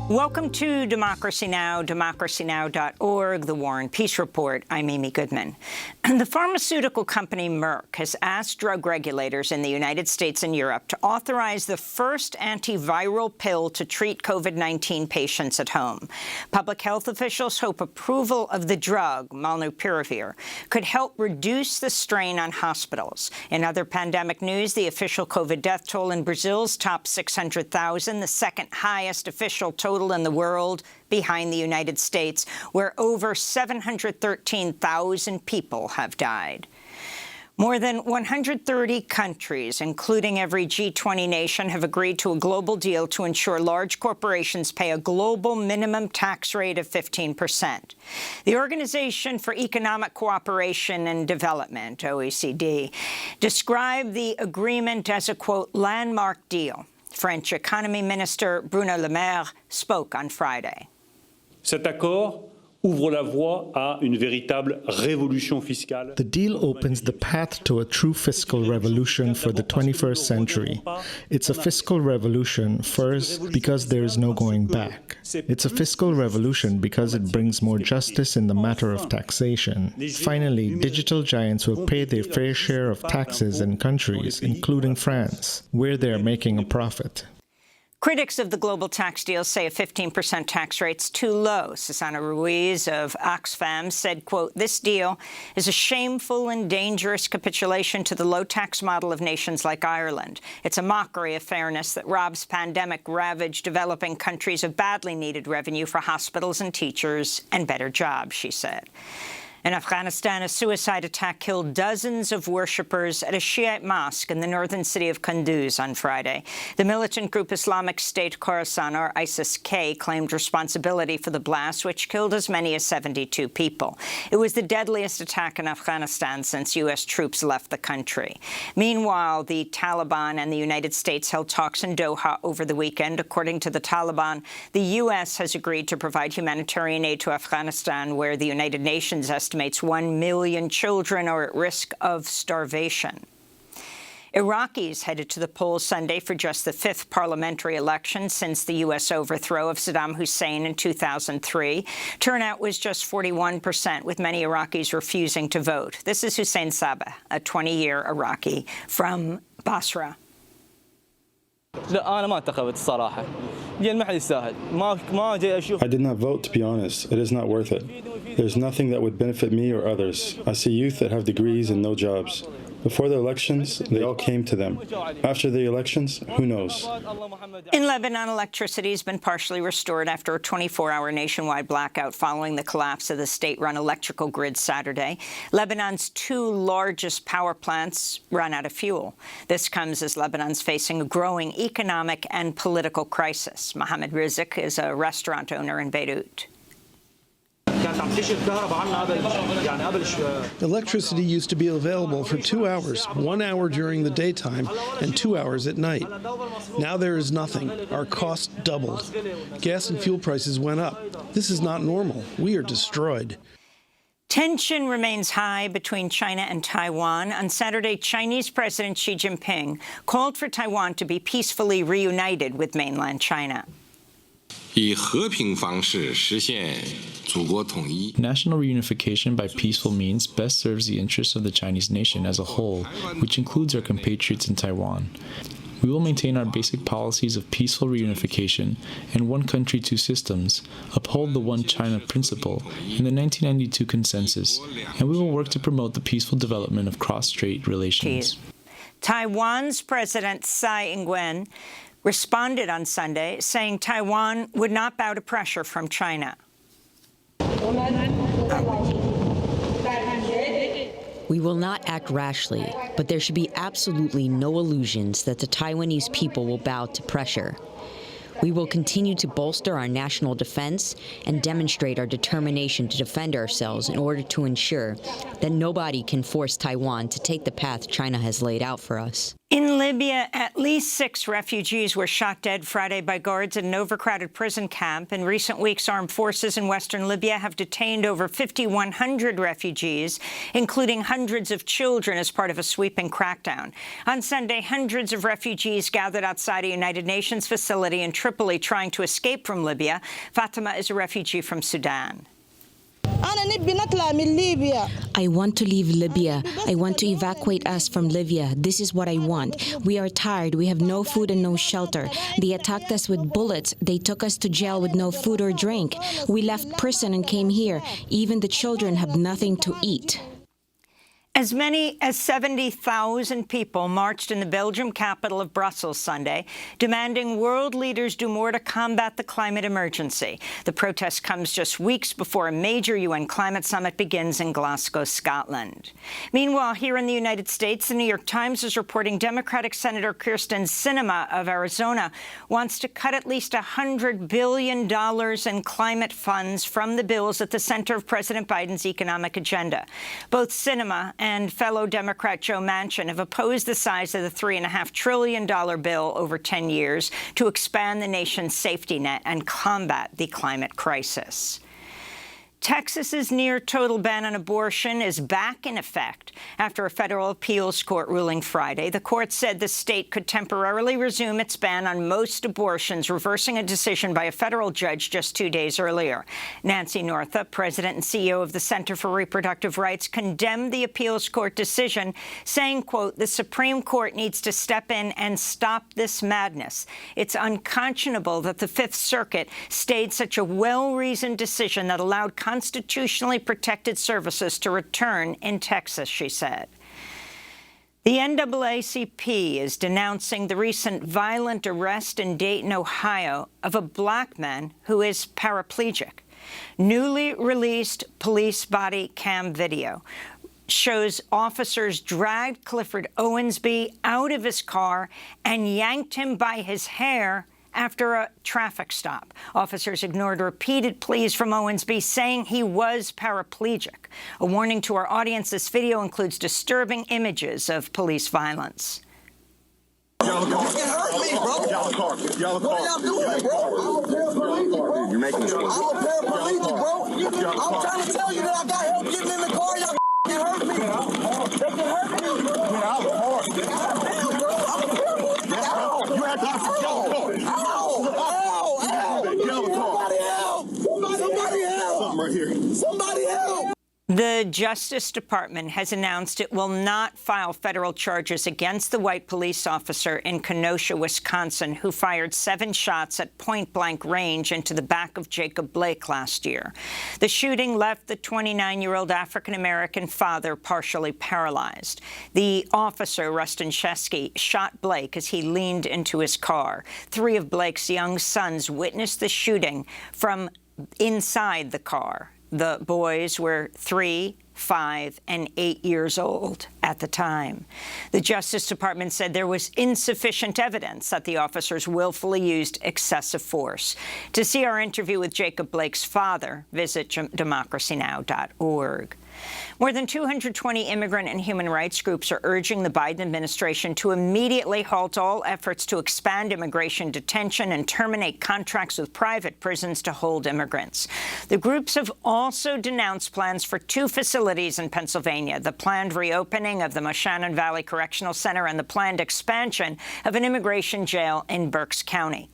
Welcome to Democracy Now!, democracynow.org, The War and Peace Report. I'm Amy Goodman. The pharmaceutical company Merck has asked drug regulators in the United States and Europe to authorize the first antiviral pill to treat COVID-19 patients at home. Public health officials hope approval of the drug, molnupiravir, could help reduce the strain on hospitals. In other pandemic news, the official COVID death toll in Brazil's topped 600,000, the second highest official total in the world, behind the United States, where over 713,000 people have died. More than 130 countries, including every G20 nation, have agreed to a global deal to ensure large corporations pay a global minimum tax rate of 15%. The Organization for Economic Cooperation and Development, OECD, described the agreement as a, quote, landmark deal. French Economy Minister Bruno Le Maire spoke on Friday. Cet accord ouvre la voie à une véritable révolution fiscale. The deal opens the path to a true fiscal revolution for the 21st century. It's a fiscal revolution, first, because there is no going back. It's a fiscal revolution because it brings more justice in the matter of taxation. Finally, digital giants will pay their fair share of taxes in countries, including France, where they are making a profit. Critics of the global tax deal say a 15% tax rate's too low. Susana Ruiz of Oxfam said, quote, this deal is a shameful and dangerous capitulation to the low-tax model of nations like Ireland. It's a mockery of fairness that robs pandemic-ravaged developing countries of badly needed revenue for hospitals and teachers and better jobs, she said. In Afghanistan, a suicide attack killed dozens of worshippers at a Shiite mosque in the northern city of Kunduz on Friday. The militant group Islamic State Khorasan, or ISIS-K, claimed responsibility for the blast, which killed as many as 72 people. It was the deadliest attack in Afghanistan since U.S. troops left the country. Meanwhile, the Taliban and the United States held talks in Doha over the weekend. According to the Taliban, the U.S. has agreed to provide humanitarian aid to Afghanistan, where the United Nations estimates 1 million children are at risk of starvation. Iraqis headed to the polls Sunday for just the fifth parliamentary election since the U.S. overthrow of Saddam Hussein in 2003. Turnout was just 41%, with many Iraqis refusing to vote. This is Hussein Sabah, a 20-year Iraqi from Basra. I did not vote, to be honest. It is not worth it. There's nothing that would benefit me or others. I see youth that have degrees and no jobs. Before the elections, they all came to them. After the elections, who knows? In Lebanon, electricity has been partially restored after a 24-hour nationwide blackout following the collapse of the state-run electrical grid Saturday. Lebanon's two largest power plants run out of fuel. This comes as Lebanon's facing a growing economic and political crisis. Mohammed Rizik is a restaurant owner in Beirut. Electricity used to be available for 2 hours, 1 hour during the daytime and 2 hours at night. Now there is nothing. Our costs doubled. Gas and fuel prices went up. This is not normal. We are destroyed. Tension remains high between China and Taiwan. On Saturday, Chinese President Xi Jinping called for Taiwan to be peacefully reunited with mainland China. National reunification by peaceful means best serves the interests of the Chinese nation as a whole, which includes our compatriots in Taiwan. We will maintain our basic policies of peaceful reunification and one country, two systems, uphold the one China principle and the 1992 consensus, and we will work to promote the peaceful development of cross-strait relations. Taiwan's President Tsai Ing-wen responded on Sunday, saying Taiwan would not bow to pressure from China. We will not act rashly, but there should be absolutely no illusions that the Taiwanese people will bow to pressure. We will continue to bolster our national defense and demonstrate our determination to defend ourselves in order to ensure that nobody can force Taiwan to take the path China has laid out for us. In Libya, at least 6 refugees were shot dead Friday by guards at an overcrowded prison camp. In recent weeks, armed forces in western Libya have detained over 5,100 refugees, including hundreds of children, as part of a sweeping crackdown. On Sunday, hundreds of refugees gathered outside a United Nations facility in Tripoli trying to escape from Libya. Fatima is a refugee from Sudan. I want to leave Libya. I want to evacuate us from Libya. This is what I want. We are tired. We have no food and no shelter. They attacked us with bullets. They took us to jail with no food or drink. We left prison and came here. Even the children have nothing to eat. As many as 70,000 people marched in the Belgium capital of Brussels Sunday, demanding world leaders do more to combat the climate emergency. The protest comes just weeks before a major UN climate summit begins in Glasgow, Scotland. Meanwhile, here in the United States, the New York Times is reporting Democratic Senator Kyrsten Sinema of Arizona wants to cut at least $100 billion in climate funds from the bills at the center of President Biden's economic agenda. Both Sinema and fellow Democrat Joe Manchin have opposed the size of the $3.5 trillion bill over 10 years to expand the nation's safety net and combat the climate crisis. Texas's near-total ban on abortion is back in effect after a federal appeals court ruling Friday. The court said the state could temporarily resume its ban on most abortions, reversing a decision by a federal judge just 2 days earlier. Nancy Northup, president and CEO of the Center for Reproductive Rights, condemned the appeals court decision, saying, quote, "The Supreme Court needs to step in and stop this madness. It's unconscionable that the Fifth Circuit stayed such a well-reasoned decision that allowed constitutionally protected services to return in Texas," she said. The NAACP is denouncing the recent violent arrest in Dayton, Ohio, of a black man who is paraplegic. Newly released police body cam video shows officers dragged Clifford Owensby out of his car and yanked him by his hair after a traffic stop. Officers ignored repeated pleas from Owensby, saying he was paraplegic. A warning to our audience: this video includes disturbing images of police violence. Y'all hurt me, bro. What y'all doing, bro? You're making this one. I'm a paraplegic, bro. I'm trying to tell you that I got help getting in the car. Y'all can hurt me. They can hurt me. Damn, bro. I'm a paraplegic. You have to go. Somebody help! Something right here. Somebody help! The Justice Department has announced it will not file federal charges against the white police officer in Kenosha, Wisconsin, who fired 7 shots at point-blank range into the back of Jacob Blake last year. The shooting left the 29-year-old African-American father partially paralyzed. The officer, Rustin Chesky, shot Blake as he leaned into his car. 3 of Blake's young sons witnessed the shooting from inside the car. The boys were 3, 5, and 8 years old at the time. The Justice Department said there was insufficient evidence that the officers willfully used excessive force. To see our interview with Jacob Blake's father, visit democracynow.org. More than 220 immigrant and human rights groups are urging the Biden administration to immediately halt all efforts to expand immigration detention and terminate contracts with private prisons to hold immigrants. The groups have also denounced plans for 2 facilities in Pennsylvania, the planned reopening of the Moshannon Valley Correctional Center and the planned expansion of an immigration jail in Berks County.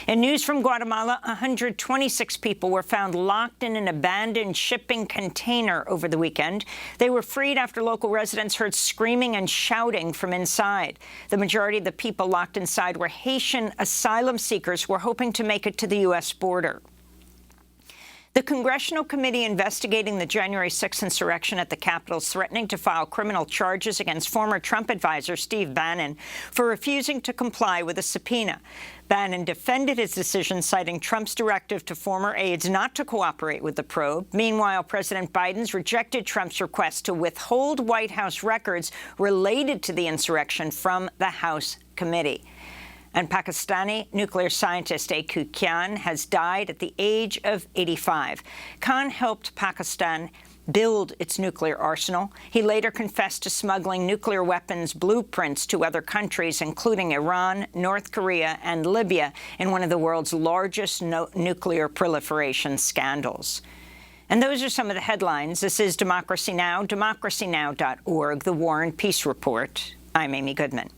In news from Guatemala, 126 people were found locked in an abandoned shipping container over the weekend. They were freed after local residents heard screaming and shouting from inside. The majority of the people locked inside were Haitian asylum seekers who were hoping to make it to the U.S. border. The congressional committee investigating the January 6th insurrection at the Capitol is threatening to file criminal charges against former Trump advisor Steve Bannon for refusing to comply with a subpoena. Bannon defended his decision, citing Trump's directive to former aides not to cooperate with the probe. Meanwhile, President Biden's rejected Trump's request to withhold White House records related to the insurrection from the House committee. And Pakistani nuclear scientist Aku Khan has died at the age of 85. Khan helped Pakistan build its nuclear arsenal. He later confessed to smuggling nuclear weapons blueprints to other countries, including Iran, North Korea, and Libya, in one of the world's largest nuclear proliferation scandals. And those are some of the headlines. This is Democracy Now!, democracynow.org, The War and Peace Report. I'm Amy Goodman.